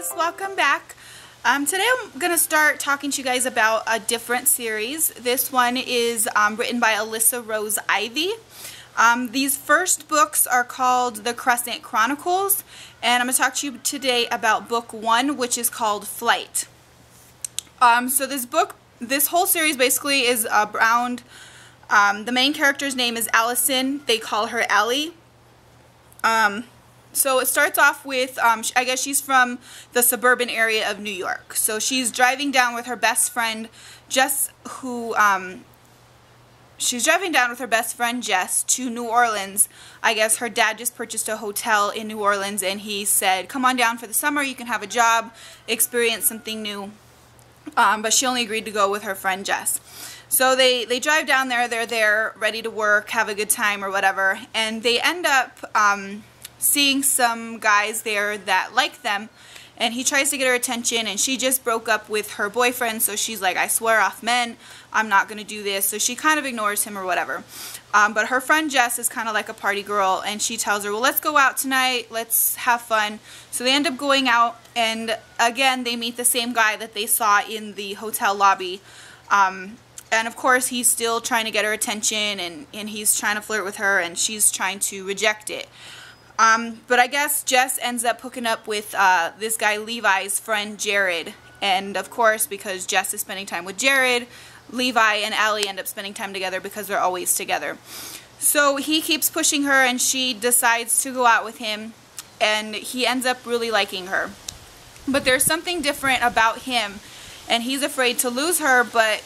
guys, welcome back. Today I'm going to start talking to you guys about a different series. This one is written by Alyssa Rose Ivy. These first books are called the Crescent Chronicles, and I'm going to talk to you today about book 1, which is called Flight. So this whole series basically is around, the main character's name is Alyssa. They call her Ellie. So it starts off with, I guess she's from the suburban area of New York. So she's driving down with her best friend, Jess, she's driving down with her best friend, Jess, to New Orleans. I guess her dad just purchased a hotel in New Orleans, and he said, come on down for the summer, you can have a job, experience something new. But she only agreed to go with her friend, Jess. So they drive down there, they're there, ready to work, have a good time or whatever, and they end up seeing some guys there that like them, and he tries to get her attention, and she just broke up with her boyfriend, so she's like, I swear off men, I'm not going to do this, so she kind of ignores him or whatever. But her friend Jess is kind of like a party girl, and she tells her, well, let's go out tonight, let's have fun. So they end up going out, and again, they meet the same guy that they saw in the hotel lobby. And of course, he's still trying to get her attention, and he's trying to flirt with her, and she's trying to reject it. But I guess Jess ends up hooking up with this guy Levi's friend Jared, and of course because Jess is spending time with Jared, Levi and Ellie end up spending time together because they're always together. So he keeps pushing her, and she decides to go out with him, and he ends up really liking her. But there's something different about him, and he's afraid to lose her, but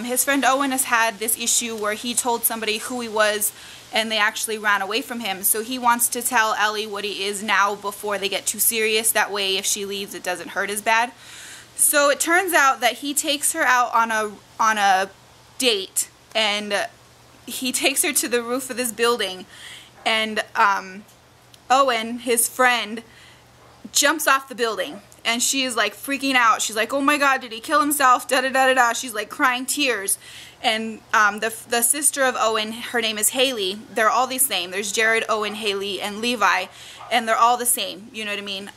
his friend Owen has had this issue where he told somebody who he was, and they actually ran away from him. So he wants to tell Ellie what he is now before they get too serious. That way, if she leaves, it doesn't hurt as bad. So it turns out that he takes her out on a date, and he takes her to the roof of this building, and Owen, his friend, jumps off the building. And she is like freaking out. She's like, oh my god, did he kill himself? Da da da da da. She's like crying tears. And the sister of Owen, her name is Haley. They're all the same. There's Jared, Owen, Haley, and Levi. And they're all the same. You know what I mean?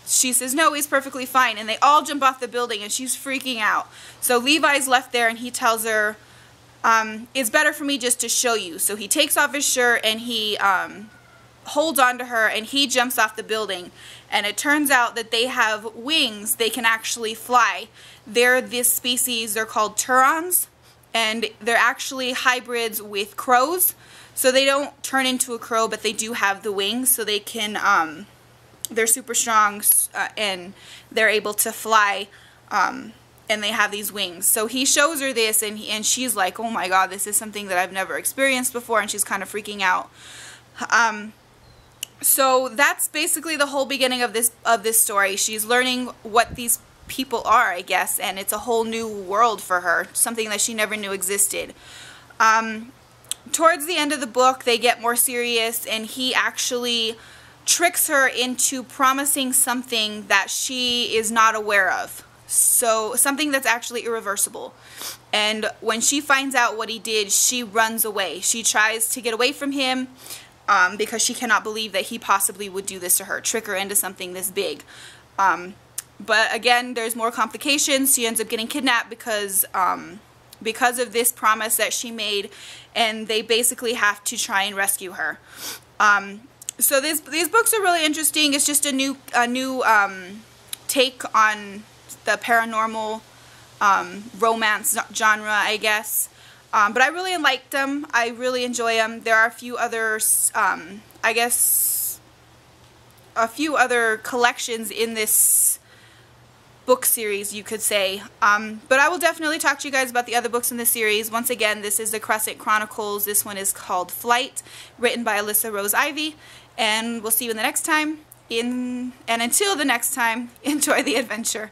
She says, no, he's perfectly fine. And they all jump off the building, and she's freaking out. So Levi's left there, and he tells her, it's better for me just to show you. So he takes off his shirt, and he holds on to her, and he jumps off the building. And it turns out that they have wings. They can actually fly. They're this species, they're called Turons, and they're actually hybrids with crows. So they don't turn into a crow, but they do have the wings, so they can, they're super strong, and they're able to fly, and they have these wings. So he shows her this, and she's like, oh my god, this is something that I've never experienced before, and she's kind of freaking out. So that's basically the whole beginning of this story. She's learning what these people are, I guess, and it's a whole new world for her, something that she never knew existed. Towards the end of the book, they get more serious, and he actually tricks her into promising something that she is not aware of. So something that's actually irreversible. And when she finds out what he did, she runs away. She tries to get away from him, because she cannot believe that he possibly would do this to her, trick her into something this big. But again, there's more complications. She ends up getting kidnapped because of this promise that she made, and they basically have to try and rescue her. So these books are really interesting. It's just a new take on the paranormal romance genre, I guess. But I really liked them. I really enjoy them. There are a few others, I guess, a few other collections in this book series, you could say. But I will definitely talk to you guys about the other books in this series. Once again, this is the Crescent Chronicles. This one is called Flight, written by Alyssa Rose Ivy. And we'll see you in the next time. And until the next time, enjoy the adventure.